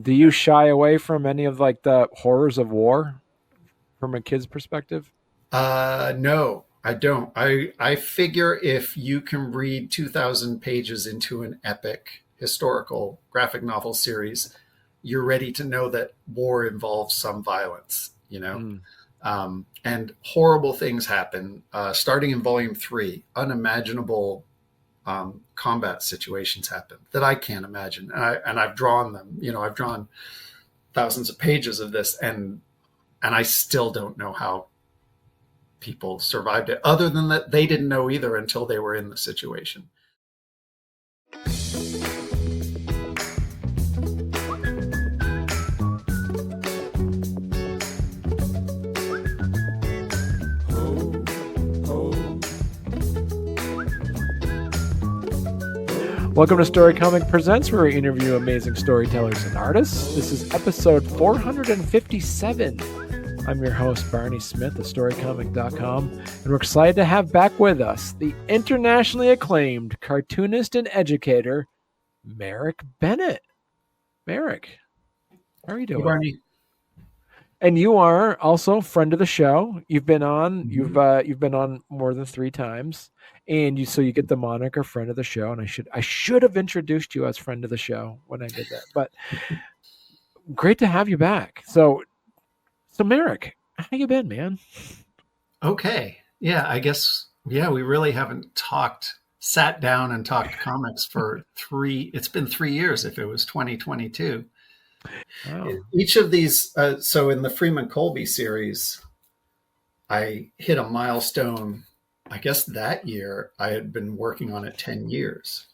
Do you shy away from any of like the horrors of war from a kid's perspective? No, I don't. I figure if you can read 2,000 pages into an epic historical graphic novel series, you're ready to know that war involves some violence, you know? Mm. And horrible things happen. Starting in volume 3, unimaginable combat situations happen that I can't imagine. And I've drawn them. You know, I've drawn thousands of pages of this, and I still don't know how people survived it, other than that they didn't know either until they were in the situation. Welcome to Storycomic Presents, where we interview amazing storytellers and artists. This is episode 457. I'm your host, Barney Smith of Storycomic.com, and we're excited to have back with us the internationally acclaimed cartoonist and educator, Marek Bennett. Marek, how are you doing? Hey, Barney. And you are also a friend of the show. You've been on. You've been on more than 3 times, and you get the moniker friend of the show. And I should have introduced you as friend of the show when I did that. But great to have you back. So Marek, how you been, man? Okay, yeah, I guess we really haven't sat down and talked comics for 3. It's been 3 years. If it was 2022. Wow. Each of these, so in the Freeman Colby series, I hit a milestone. I guess that year I had been working on it 10 years.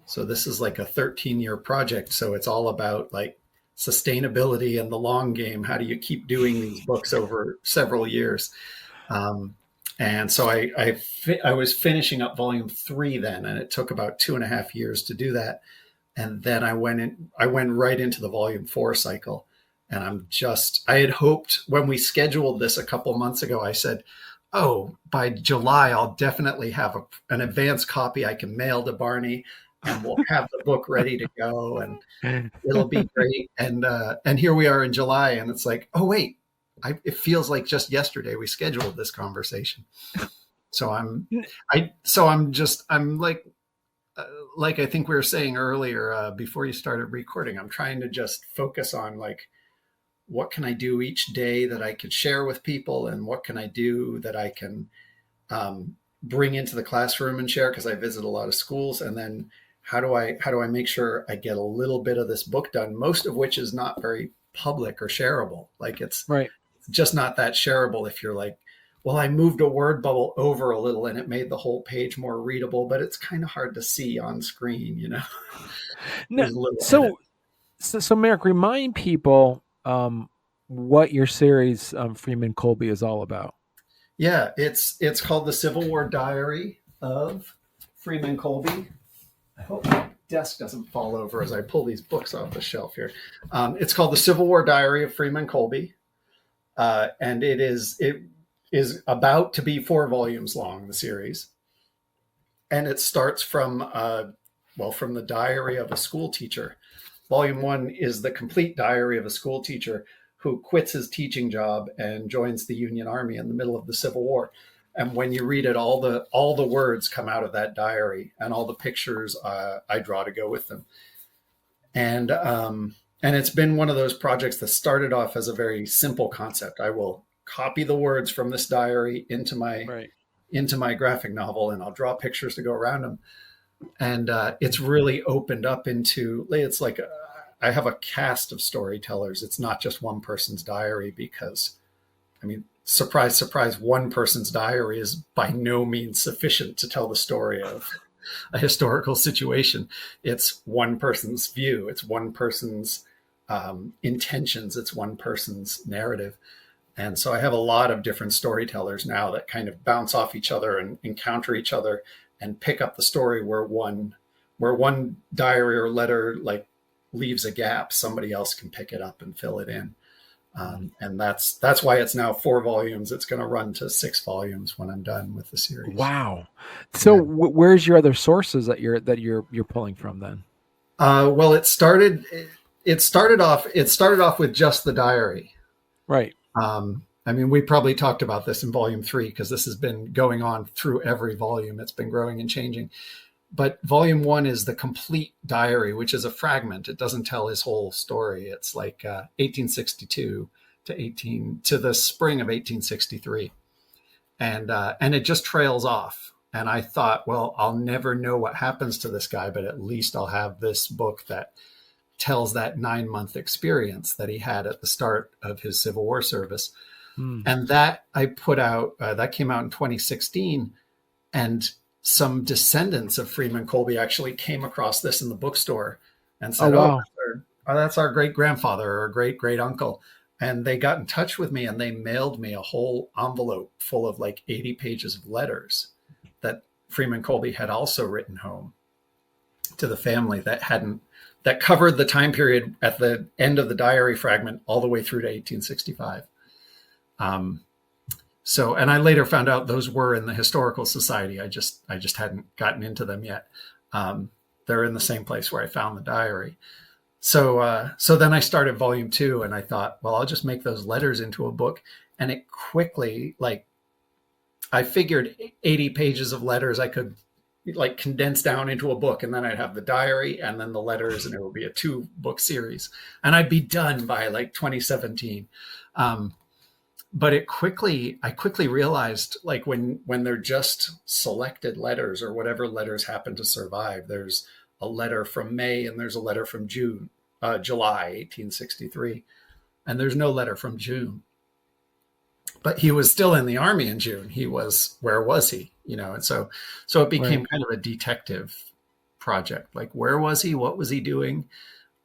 So this is like a 13-year project. So it's all about like sustainability and the long game. How do you keep doing these books over several years? And so I was finishing up volume 3 then, and it took about 2.5 years to do that. And then I went right into the volume 4 cycle. And I had hoped when we scheduled this a couple months ago, I said, oh, by July, I'll definitely have an advance copy I can mail to Barney, and we'll have the book ready to go, and it'll be great. And here we are in July, and it's like, oh, wait, it feels like just yesterday we scheduled this conversation. So I'm like I think we were saying earlier before you started recording, I'm trying to just focus on like, what can I do each day that I could share with people, and what can I do that I can bring into the classroom and share, because I visit a lot of schools. And then how do I make sure I get a little bit of this book done, most of which is not very public or shareable. Like it's right. Just not that shareable if you're like, well, I moved a word bubble over a little and it made the whole page more readable, but it's kind of hard to see on screen, you know? No, so Marek, remind people what your series Freeman Colby is all about. Yeah, it's called The Civil War Diary of Freeman Colby. I hope my desk doesn't fall over as I pull these books off the shelf here. It's called The Civil War Diary of Freeman Colby. And it is about to be 4 volumes long, the series. And it starts from the diary of a school teacher. Volume 1 is the complete diary of a school teacher who quits his teaching job and joins the Union Army in the middle of the Civil War. And when you read it, all the words come out of that diary, and all the pictures I draw to go with them. And it's been one of those projects that started off as a very simple concept. I will copy the words from this diary into my graphic novel, and I'll draw pictures to go around them. And it's really opened up into, it's like I have a cast of storytellers. It's not just one person's diary, because, I mean, surprise, surprise, one person's diary is by no means sufficient to tell the story of a historical situation. It's one person's view. It's one person's intentions. It's one person's narrative. And so I have a lot of different storytellers now that kind of bounce off each other and encounter each other and pick up the story where one diary or letter like leaves a gap. Somebody else can pick it up and fill it in. And that's why it's now 4 volumes. It's going to run to 6 volumes when I'm done with the series. Wow. So where's your other sources that you're pulling from then? Well, it started it started off with just the diary. Right. I mean, we probably talked about this in volume 3 because this has been going on through every volume. It's been growing and changing. But volume 1 is the complete diary, which is a fragment. It doesn't tell his whole story. It's like 1862 to the spring of 1863. And it just trails off. And I thought, well, I'll never know what happens to this guy, but at least I'll have this book that tells that 9-month experience that he had at the start of his Civil War service. And that I put out, that came out in 2016. And some descendants of Freeman Colby actually came across this in the bookstore and said, wow. That's our great grandfather or great great uncle. And they got in touch with me and they mailed me a whole envelope full of like 80 pages of letters that Freeman Colby had also written home to the family that covered the time period at the end of the diary fragment all the way through to 1865. And I later found out those were in the Historical Society. I just hadn't gotten into them yet. They're in the same place where I found the diary. So then I started volume 2 and I thought, well, I'll just make those letters into a book. And it quickly, like, I figured 80 pages of letters I could like condense down into a book, and then I'd have the diary and then the letters, and it would be a 2-book series, and I'd be done by like 2017. But I quickly realized, like, when they're just selected letters or whatever letters happen to survive, there's a letter from May and there's a letter from July 1863, and there's no letter from June. But he was still in the army in June. Where was he? And so it became kind of a detective project. Like, where was he? What was he doing?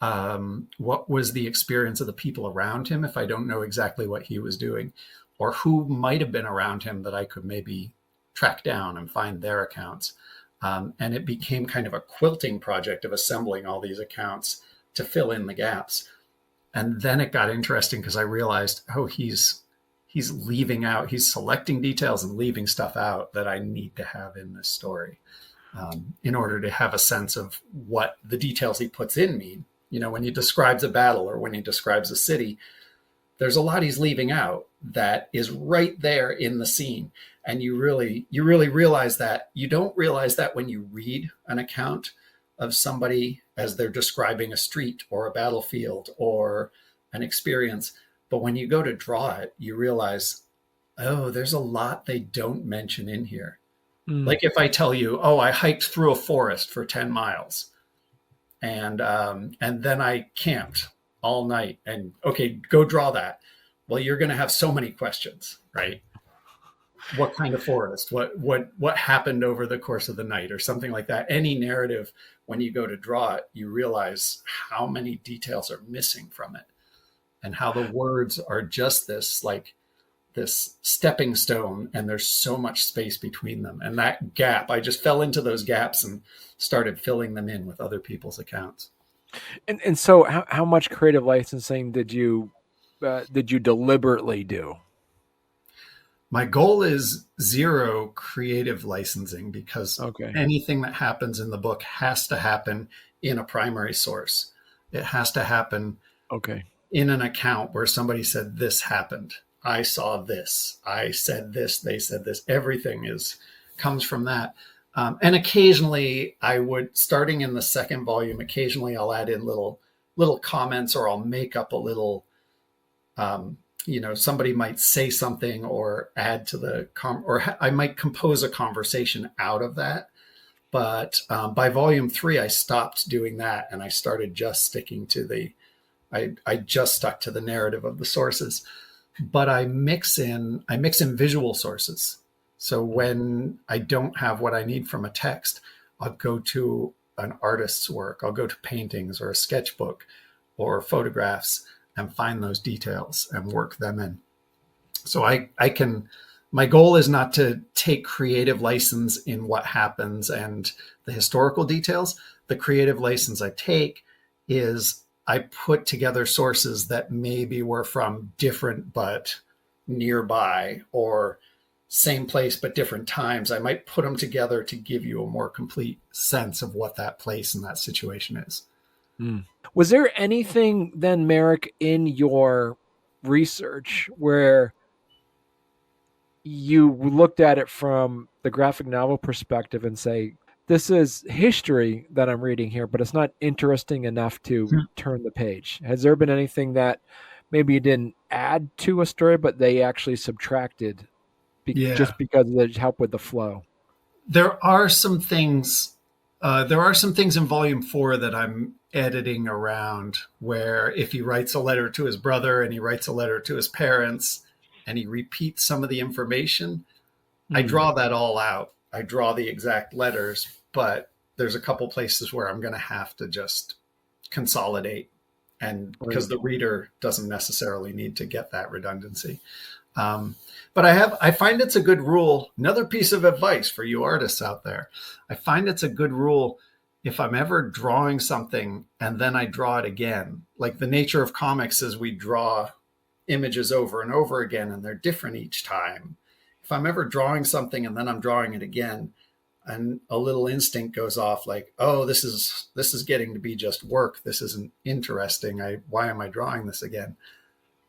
What was the experience of the people around him if I don't know exactly what he was doing? Or who might have been around him that I could maybe track down and find their accounts? And it became kind of a quilting project of assembling all these accounts to fill in the gaps. And then it got interesting because I realized, he's leaving out, he's selecting details and leaving stuff out that I need to have in this story in order to have a sense of what the details he puts in mean. When he describes a battle or when he describes a city, there's a lot he's leaving out that is right there in the scene. And you really realize that. You don't realize that when you read an account of somebody as they're describing a street or a battlefield or an experience. But when you go to draw it, you realize, there's a lot they don't mention in here. Like if I tell you, I hiked through a forest for 10 miles and then I camped all night and okay, go draw that. Well, you're going to have so many questions, right? What kind of forest? What happened over the course of the night or something like that? Any narrative, when you go to draw it, you realize how many details are missing from it. And how the words are just this stepping stone, and there's so much space between them. And that gap, I just fell into those gaps and started filling them in with other people's accounts. And so how much creative licensing did you deliberately do? My goal is 0 creative licensing because anything that happens in the book has to happen in a primary source. It has to happen in an account where somebody said, this happened. I saw this. I said this. They said this. Everything comes from that. And occasionally starting in the 2nd volume, occasionally I'll add in little comments, or I'll make up a little, somebody might say something or add to or I might compose a conversation out of that. But by volume 3, I stopped doing that. And I started just sticking to I just stuck to the narrative of the sources, but I mix in visual sources. So when I don't have what I need from a text, I'll go to an artist's work. I'll go to paintings or a sketchbook or photographs and find those details and work them in. So my goal is not to take creative license in what happens and the historical details. The creative license I take is I put together sources that maybe were from different but nearby, or same place but different times. I might put them together to give you a more complete sense of what that place and that situation is. Mm. Was there anything then, Marek, in your research where you looked at it from the graphic novel perspective and say, this is history that I'm reading here, but it's not interesting enough to turn the page? Has there been anything that maybe you didn't add to a story, but they actually subtracted Yeah. just because it helped with the flow? There are some things. There are some things in volume 4 that I'm editing around where if he writes a letter to his brother and he writes a letter to his parents and he repeats some of the information, I draw that all out. I draw the exact letters, but there's a couple places where I'm going to have to just consolidate, and because the reader doesn't necessarily need to get that redundancy. But I find it's a good rule. Another piece of advice for you artists out there. I find it's a good rule if I'm ever drawing something and then I draw it again. Like the nature of comics is we draw images over and over again and they're different each time. If I'm ever drawing something and then I'm drawing it again, and a little instinct goes off like, oh, this is getting to be just work. This isn't interesting. Why am I drawing this again?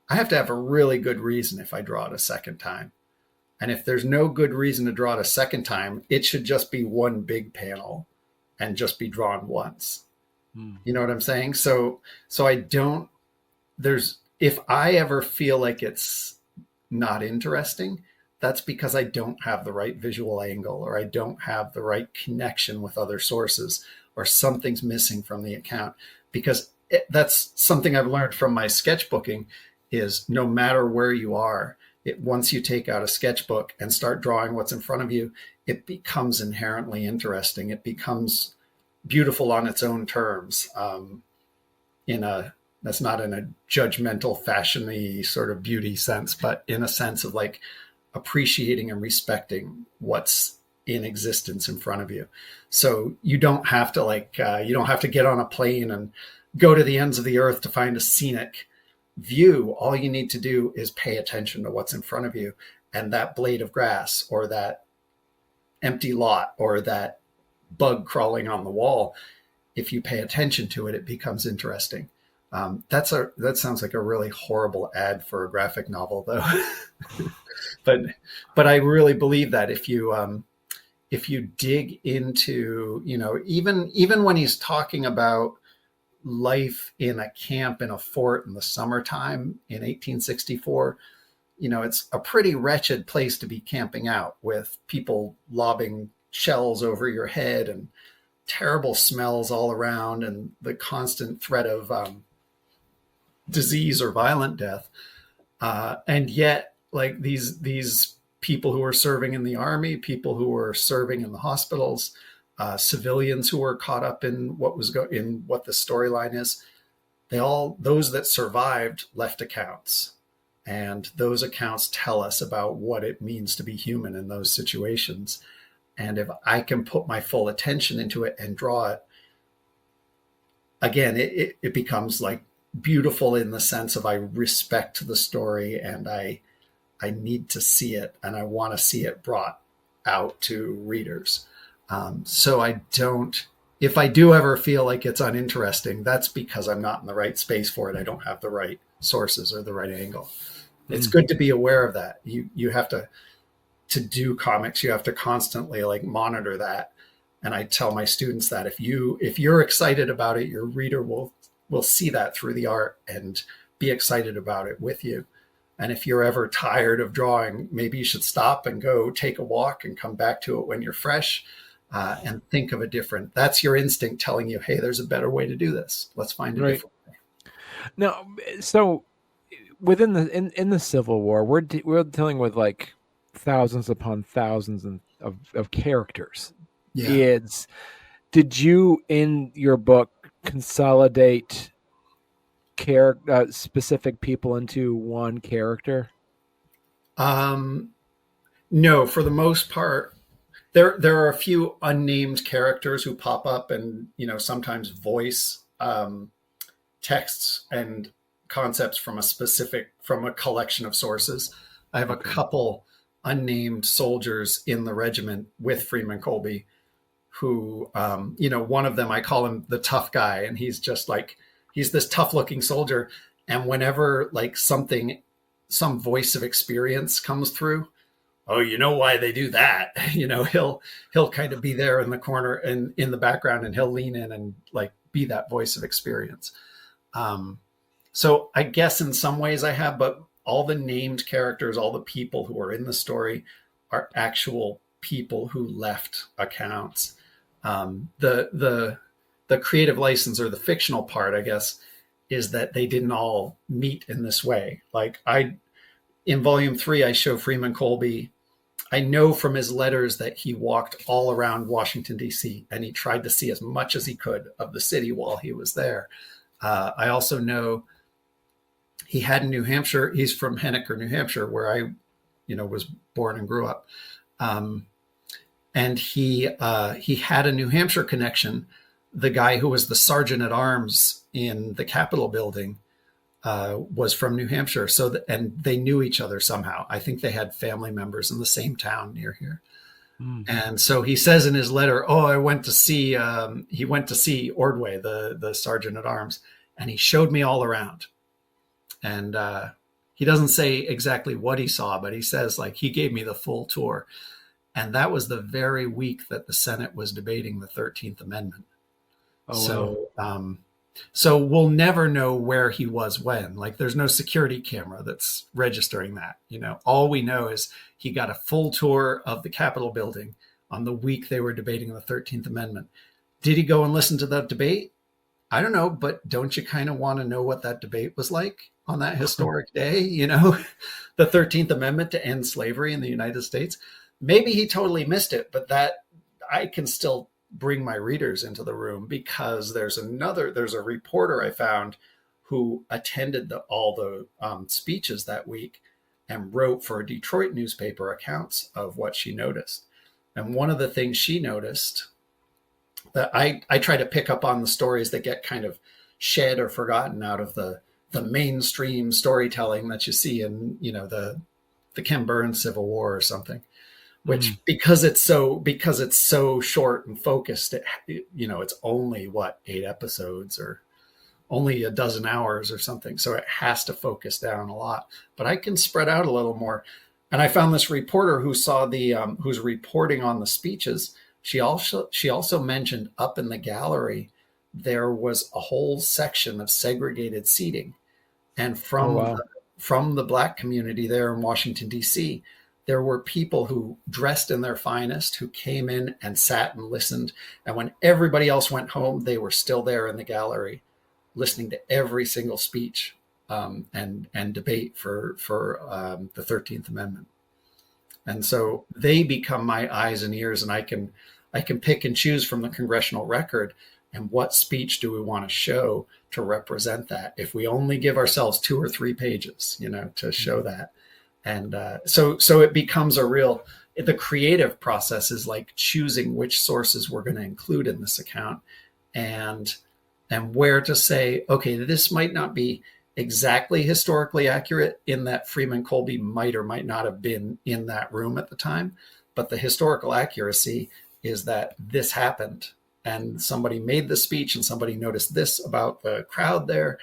I have to have a really good reason if I draw it a second time. And if there's no good reason to draw it a second time, it should just be one big panel and just be drawn once. You know what I'm saying? So I don't, if I ever feel like it's not interesting, that's because I don't have the right visual angle, or I don't have the right connection with other sources, or something's missing from the account. Because that's something I've learned from my sketchbooking is no matter where you are, once you take out a sketchbook and start drawing what's in front of you, it becomes inherently interesting. It becomes beautiful on its own terms. That's not in a judgmental, fashion-y sort of beauty sense, but in a sense of like appreciating and respecting what's in existence in front of you. So you don't have to you don't have to get on a plane and go to the ends of the earth to find a scenic view. All you need to do is pay attention to what's in front of you, and that blade of grass or that empty lot or that bug crawling on the wall, if you pay attention to it, it becomes interesting. That sounds like a really horrible ad for a graphic novel, though. but I really believe that if you dig into, even when he's talking about life in a camp in a fort in the summertime in 1864, it's a pretty wretched place to be camping out, with people lobbing shells over your head and terrible smells all around and the constant threat of disease or violent death. And yet, like these people who are serving in the army, people who are serving in the hospitals, civilians who were caught up in what the storyline is, those that survived left accounts, and those accounts tell us about what it means to be human in those situations. And if I can put my full attention into it and draw it again, it becomes like beautiful in the sense of I respect the story and I need to see it and I want to see it brought out to readers. So if I do ever feel like it's uninteresting, that's because I'm not in the right space for it. I don't have the right sources or the right angle. It's good to be aware of that. You have to do comics, you have to constantly like monitor that. And I tell my students that if you're excited about it, your reader will see that through the art and be excited about it with you. And if you're ever tired of drawing, maybe you should stop and go take a walk and come back to it when you're fresh, and think of that's your instinct telling you, hey, there's a better way to do this. Let's find a different way. Now, so within in the Civil War, we're dealing with like thousands upon thousands of characters. Yeah. Did you in your book consolidate specific people into one character? No, for the most part, there are a few unnamed characters who pop up and sometimes voice texts and concepts from a collection of sources. I have a couple unnamed soldiers in the regiment with Freeman Colby who, one of them, I call him the tough guy, and he's just like, he's this tough looking soldier. And whenever like some voice of experience comes through, oh, you know why they do that? He'll kind of be there in the corner and in the background, and he'll lean in and like be that voice of experience. So I guess in some ways I have, but all the named characters, all the people who are in the story are actual people who left accounts. The creative license, or the fictional part, I guess, is that they didn't all meet in this way. Like in volume 3, I show Freeman Colby. I know from his letters that he walked all around Washington, D.C., and he tried to see as much as he could of the city while he was there. I also know he had in New Hampshire. He's from Henniker, New Hampshire, where I, was born and grew up. And he had a New Hampshire connection. The guy who was the sergeant at arms in the Capitol building was from New Hampshire. And they knew each other somehow. I think they had family members in the same town near here. Mm. And so he says in his letter, he went to see Ordway, the sergeant at arms, and he showed me all around. And he doesn't say exactly what he saw, but he says like he gave me the full tour. And that was the very week that the Senate was debating the 13th Amendment. So we'll never know where he was when. Like there's no security camera that's registering that. All we know is he got a full tour of the Capitol building on the week they were debating the 13th Amendment. Did he go and listen to that debate? I don't know, but don't you kind of want to know what that debate was like on that historic day? The 13th Amendment to end slavery in the United States. Maybe he totally missed it, but that I can still bring my readers into the room, because there's a reporter I found who attended all the speeches that week and wrote for a Detroit newspaper accounts of what she noticed. And one of the things she noticed that I try to pick up on the stories that get kind of shed or forgotten out of the mainstream storytelling that you see in, the Ken Burns Civil War or something. Which because it's so short and focused, it's only 8 episodes or only a dozen hours or something. So it has to focus down a lot, but I can spread out a little more. And I found this reporter who saw who's reporting on the speeches. She also mentioned up in the gallery, there was a whole section of segregated seating. And from the Black community there in Washington, D.C., there were people who dressed in their finest, who came in and sat and listened. And when everybody else went home, they were still there in the gallery, listening to every single speech and debate for the 13th Amendment. And so they become my eyes and ears, and I can pick and choose from the congressional record. And what speech do we want to show to represent that? If we only give ourselves 2 or 3 pages, to show that. And so it becomes the creative process is like choosing which sources we're going to include in this account and where to say, okay, this might not be exactly historically accurate in that Freeman Colby might or might not have been in that room at the time. But the historical accuracy is that this happened and somebody made the speech and somebody noticed this about the crowd there.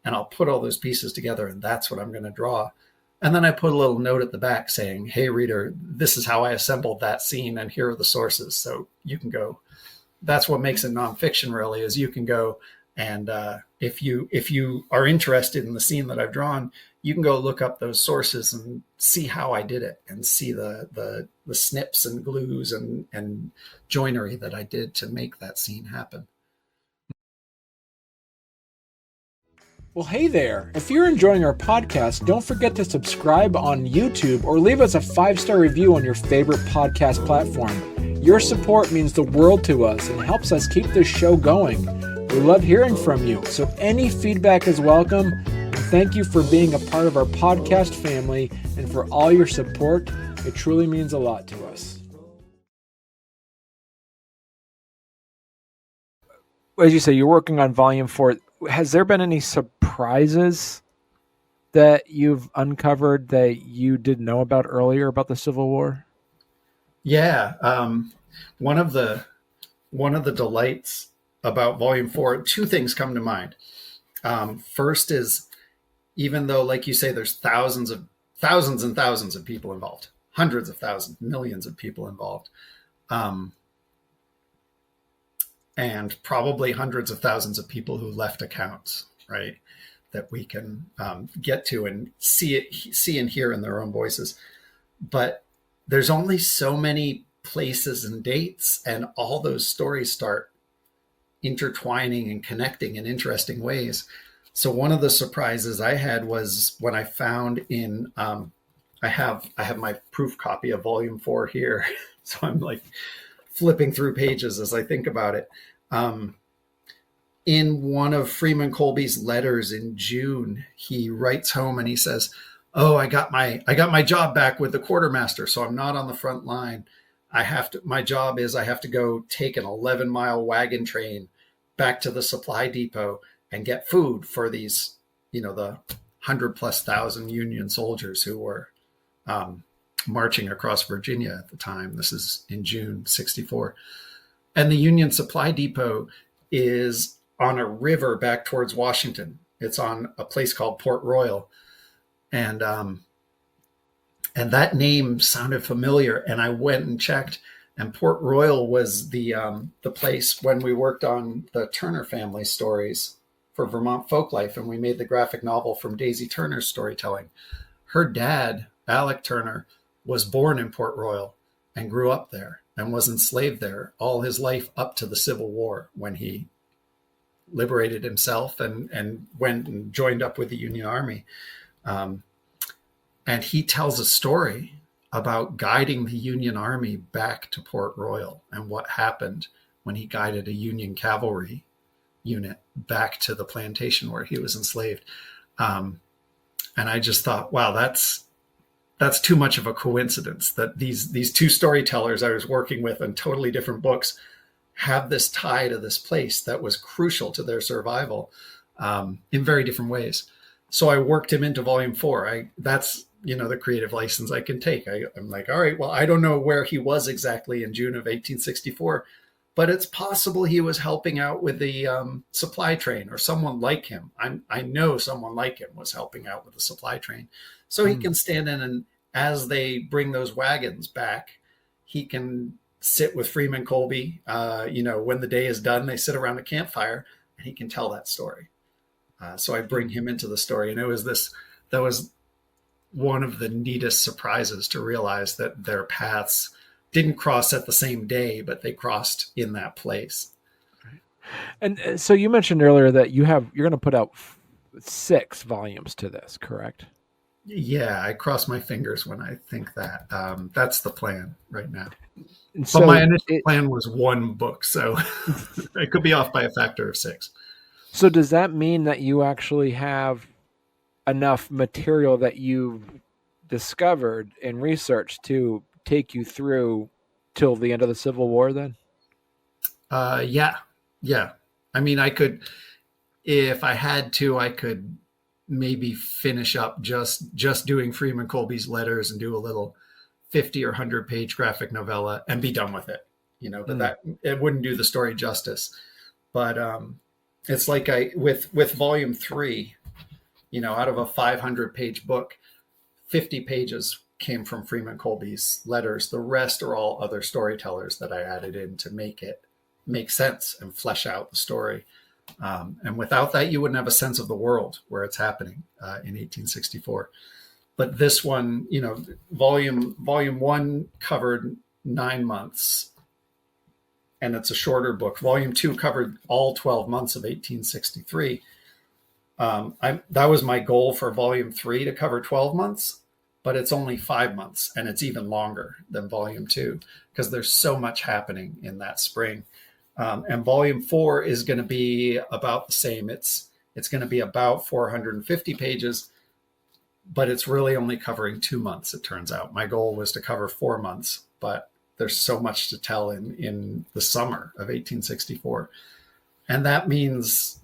And I'll put all those pieces together, and that's what I'm going to draw. And then I put a little note at the back saying, hey, reader, this is how I assembled that scene, and here are the sources. So you can go. That's what makes it nonfiction, really, is you can go. And if you are interested in the scene that I've drawn, you can go look up those sources and see how I did it and see the snips and glues and joinery that I did to make that scene happen. Well, hey there. If you're enjoying our podcast, don't forget to subscribe on YouTube or leave us a 5-star review on your favorite podcast platform. Your support means the world to us and helps us keep this show going. We love hearing from you, so any feedback is welcome. And thank you for being a part of our podcast family and for all your support. It truly means a lot to us. As you say, you're working on volume 4. Has there been any surprises that you've uncovered that you didn't know about earlier about the Civil War? Yeah. One of the one of the delights about volume 4, two things come to mind. First is, even though, like you say, there's thousands and thousands of people involved, hundreds of thousands, millions of people involved, and probably hundreds of thousands of people who left accounts, right, that we can get to and see and hear in their own voices. But there's only so many places and dates, and all those stories start intertwining and connecting in interesting ways. So one of the surprises I had was when I found in I have my proof copy of volume 4 here. So I'm like flipping through pages as I think about it. In one of Freeman Colby's letters in June, he writes home and he says, "Oh, I got my job back with the quartermaster, so I'm not on the front line. My job is I have to go take an 11-mile wagon train back to the supply depot and get food for these, the 100,000+ Union soldiers who were marching across Virginia at the time." This is in June 1964. And the Union supply depot is on a river back towards Washington. It's on a place called Port Royal. And that name sounded familiar. And I went and checked, and Port Royal was the place when we worked on the Turner family stories for Vermont Folklife, and we made the graphic novel from Daisy Turner's storytelling. Her dad, Alec Turner, was born in Port Royal and grew up there and was enslaved there all his life up to the Civil War, when he liberated himself and went and joined up with the Union Army. And he tells a story about guiding the Union Army back to Port Royal and what happened when he guided a Union cavalry unit back to the plantation where he was enslaved. And I just thought, wow, that's too much of a coincidence that these two storytellers I was working with on totally different books have this tie to this place that was crucial to their survival in very different ways. So I worked him into volume 4. That's the creative license I can take. I'm like, all right, well, I don't know where he was exactly in June of 1864, but it's possible he was helping out with the supply train, or someone like him. I know someone like him was helping out with the supply train. So he can stand in, and as they bring those wagons back, he can sit with Freeman Colby. When the day is done, they sit around a campfire and he can tell that story. So I bring him into the story. And that was one of the neatest surprises, to realize that their paths didn't cross at the same day, but they crossed in that place. Right. And so you mentioned earlier that you're going to put out 6 volumes to this, correct? Yeah, I cross my fingers when I think that. That's the plan right now. And so my initial plan was 1 book, so I could be off by a factor of 6. So does that mean that you actually have enough material that you've discovered and researched to take you through till the end of the Civil War then? Yeah. I mean, I could, if I had to, I could maybe finish up just doing Freeman Colby's letters and do a little 50 or 100 page graphic novella and be done with it, but that it wouldn't do the story justice. But it's like with volume 3, out of a 500 page book, 50 pages came from Freeman Colby's letters. The rest are all other storytellers that I added in to make it make sense and flesh out the story. And without that, you wouldn't have a sense of the world where it's happening in 1864. But this one, volume 1 covered 9 months, and it's a shorter book. Volume 2 covered all 12 months of 1863. That was my goal for volume 3, to cover 12 months, but it's only 5 months, and it's even longer than volume 2 because there's so much happening in that spring. And volume 4 is going to be about the same. It's going to be about 450 pages, but it's really only covering 2 months, it turns out. My goal was to cover 4 months, but there's so much to tell in the summer of 1864. And that means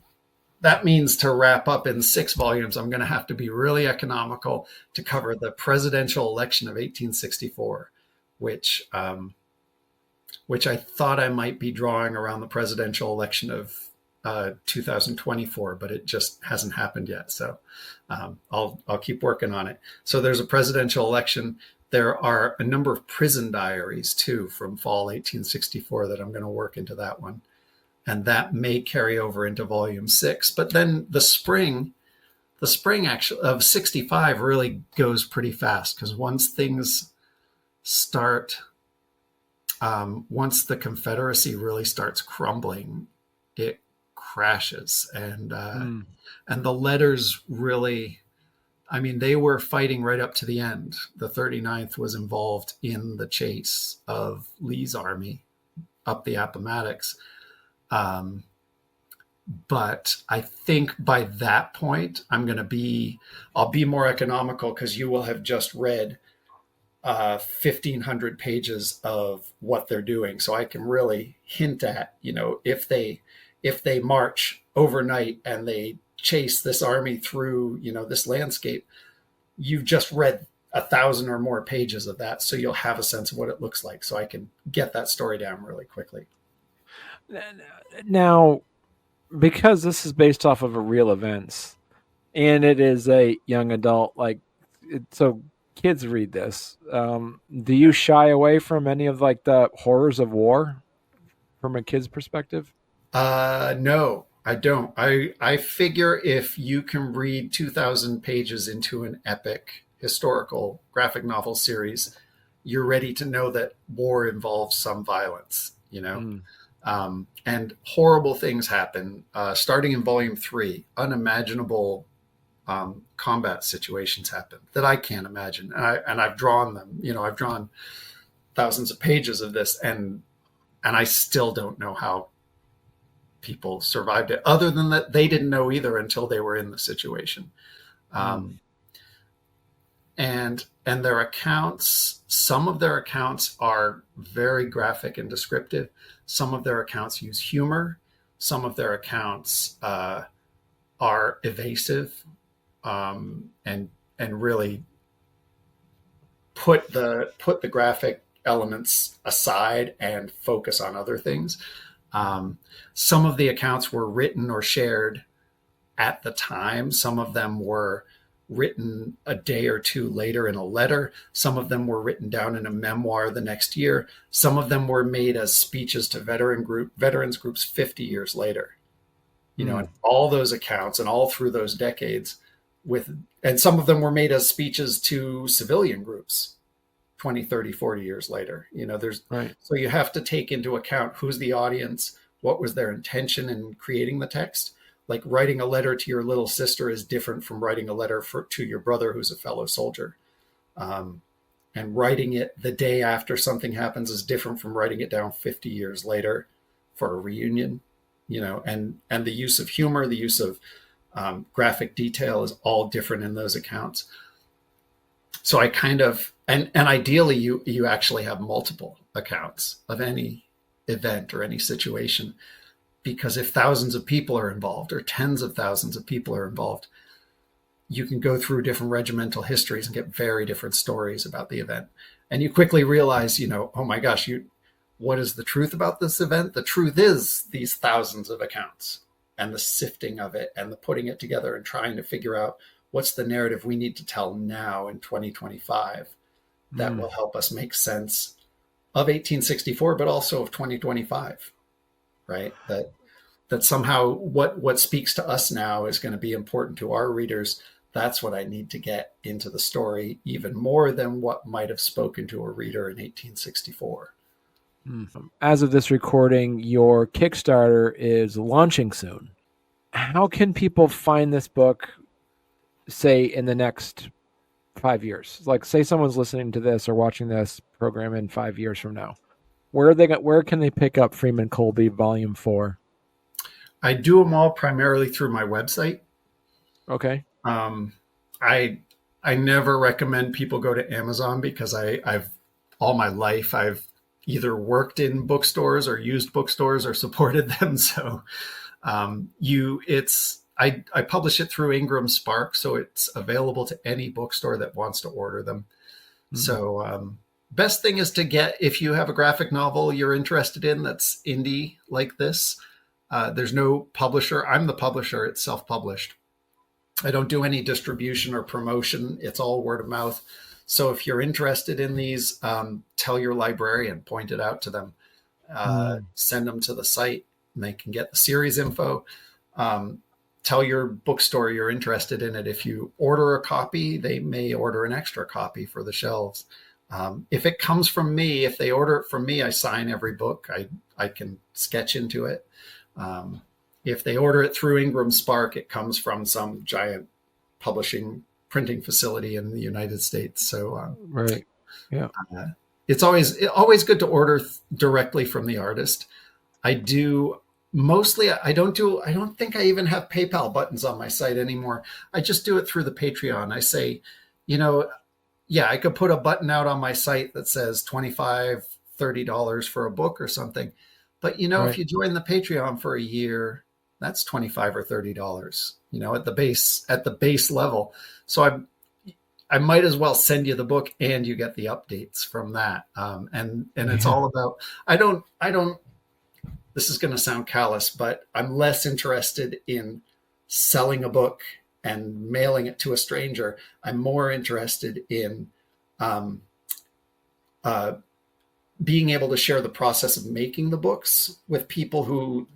to wrap up in 6 volumes, I'm going to have to be really economical to cover the presidential election of 1864, which which I thought I might be drawing around the presidential election of 2024, but it just hasn't happened yet. So I'll keep working on it. So there's a presidential election. There are a number of prison diaries too from fall 1864 that I'm going to work into that one. And that may carry over into volume 6. But then the spring actually of 65 really goes pretty fast, because once things start, once the Confederacy really starts crumbling, it crashes. And the letters really, I mean, they were fighting right up to the end. The 39th was involved in the chase of Lee's army up the Appomattox. But I think by that point, I'll be more economical, because you will have just read 1,500 pages of what they're doing. So I can really hint at, if they march overnight and they chase this army through, this landscape, you've just read 1,000 or more pages of that. So you'll have a sense of what it looks like. So I can get that story down really quickly. Now, because this is based off of a real events, and it is a young adult, so kids read this. Do you shy away from any of the horrors of war from a kid's perspective? No, I don't. I figure if you can read 2,000 pages into an epic historical graphic novel series, you're ready to know that war involves some violence, and horrible things happen, starting in volume 3. Unimaginable combat situations happen that I can't imagine. And I've drawn them, I've drawn thousands of pages of this, and I still don't know how people survived it, other than that they didn't know either until they were in the situation. And their accounts, some of their accounts are very graphic and descriptive. Some of their accounts use humor. Some of their accounts are evasive, and really put the graphic elements aside and focus on other things. Some of the accounts were written or shared at the time. Some of them were written a day or two later in a letter. Some of them were written down in a memoir the next year. Some of them were made as speeches to veterans groups 50 years later. And all those accounts, and all through those decades, and some of them were made as speeches to civilian groups 20, 30, 40 years later. So you have to take into account who's the audience, what was their intention in creating the text. Like writing a letter to your little sister is different from writing a letter to your brother who's a fellow soldier. And writing it the day after something happens is different from writing it down 50 years later for a reunion, and the use of humor, the use of graphic detail is all different in those accounts. So I kind of, and ideally you actually have multiple accounts of any event or any situation, because if thousands of people are involved or tens of thousands of people are involved, you can go through different regimental histories and get very different stories about the event. And you quickly realize, oh my gosh, what is the truth about this event? The truth is these thousands of accounts, and the sifting of it and the putting it together and trying to figure out what's the narrative we need to tell now in 2025 that will help us make sense of 1864, but also of 2025. Right? That somehow what speaks to us now is going to be important to our readers. That's what I need to get into the story, even more than what might have spoken to a reader in 1864. As of this recording, your Kickstarter is launching soon. How can people find this book, say, in the next 5 years? Like, say someone's listening to this or watching this program in 5 years from now. Where can they pick up Freeman Colby Volume 4? I do them all primarily through my website. Okay. I never recommend people go to Amazon, because I've all my life I've either worked in bookstores or used bookstores or supported them. So I publish it through Ingram Spark, so it's available to any bookstore that wants to order them. So best thing is to get, if you have a graphic novel you're interested in that's indie like this, there's no publisher. I'm the publisher. It's self-published. I don't do any distribution or promotion. It's all word of mouth. So if you're interested in these, tell your librarian, point it out to them, send them to the site, and they can get the series info. Tell your bookstore you're interested in it. If you order a copy, they may order an extra copy for the shelves. If it comes from me, if they order it from me, I sign every book. I can sketch into it. If they order it through Ingram Spark, it comes from some giant publishing printing facility in the United States. So right, yeah, it's always good to order directly from the artist. I do mostly. I don't think I even have PayPal buttons on my site anymore. I just do it through the Patreon. I say, yeah, I could put a button out on my site that says $25, $30 for a book or something. But, right. If you join the Patreon for a year, that's $25 or $30, at the base level. So I might as well send you the book and you get the updates from that. And it's all about, I don't, this is going to sound callous, but I'm less interested in selling a book and mailing it to a stranger. I'm more interested in being able to share the process of making the books with people who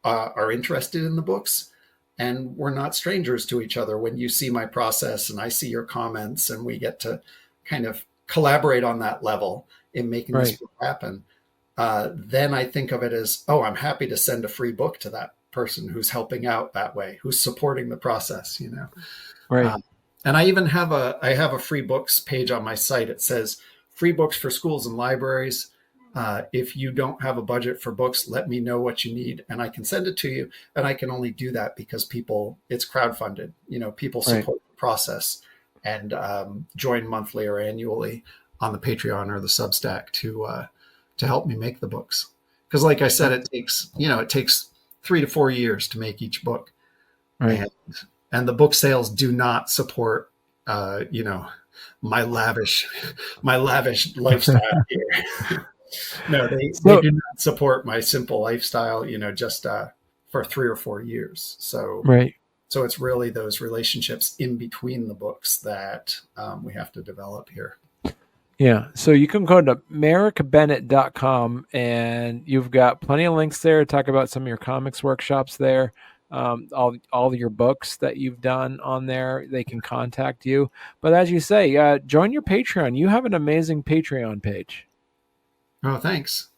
are interested in the books. And we're not strangers to each other. When you see my process and I see your comments and we get to kind of collaborate on that level in making this book happen, then I think of it as, I'm happy to send a free book to that person who's helping out that way, who's supporting the process, Right. And I even have a free books page on my site. It says free books for schools and libraries. If you don't have a budget for books, let me know what you need and I can send it to you. And I can only do that because it's crowdfunded, people support the process and join monthly or annually on the Patreon or the Substack to help me make the books. Because like I said, it takes 3 to 4 years to make each book. Right. And the book sales do not support, my lavish lifestyle here. No, they do not support my simple lifestyle, just for 3 or 4 years. So, so it's really those relationships in between the books that we have to develop here. Yeah. So you can go to marekbennett.com and you've got plenty of links there to talk about some of your comics workshops there. All your books that you've done on there, they can contact you. But as you say, join your Patreon. You have an amazing Patreon page. Oh, thanks.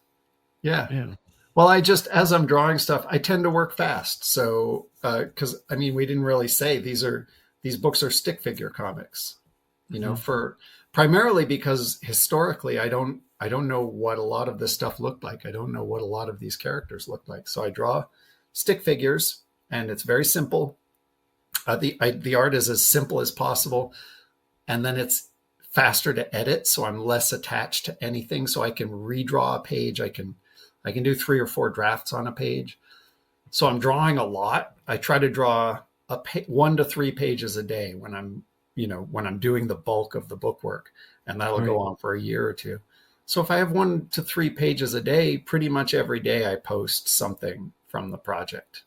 Yeah. Well, as I'm drawing stuff, I tend to work fast. So, because we didn't really say these books are stick figure comics, for primarily because historically I don't know what a lot of this stuff looked like. I don't know what a lot of these characters look like. So I draw stick figures, and it's very simple. The art is as simple as possible, and then it's faster to edit, so I'm less attached to anything. So I can redraw a page. I can do 3 or 4 drafts on a page. So I'm drawing a lot. I try to draw 1 to 3 pages a day when I'm doing the bulk of the book work, and that'll go on for a year or two. So if I have 1 to 3 pages a day, pretty much every day I post something from the project.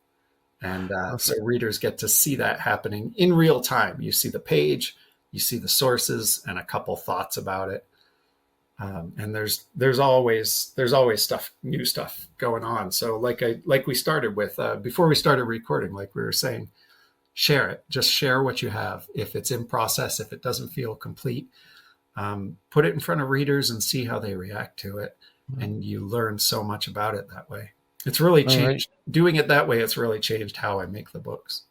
And so readers get to see that happening in real time. You see the page, you see the sources and a couple thoughts about it. And there's always new stuff going on. So like we started with, before we started recording, like we were saying, share it, just share what you have. If it's in process, if it doesn't feel complete, put it in front of readers and see how they react to it. And you learn so much about it that way. It's really changed. Doing it that way, it's really changed how I make the books.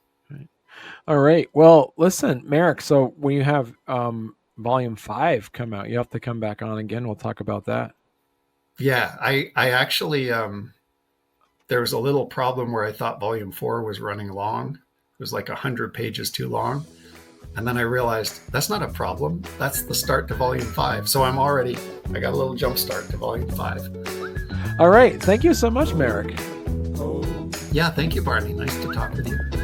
All right. Well, listen, Marek, so when you have volume 5 come out, you have to come back on again. We'll talk about that. Yeah, I actually, there was a little problem where I thought volume 4 was running long. It was like 100 pages too long. And then I realized that's not a problem. That's the start to volume 5. So I got a little jump start to volume 5. All right. Thank you so much, Marek. Yeah, thank you, Barney. Nice to talk with you.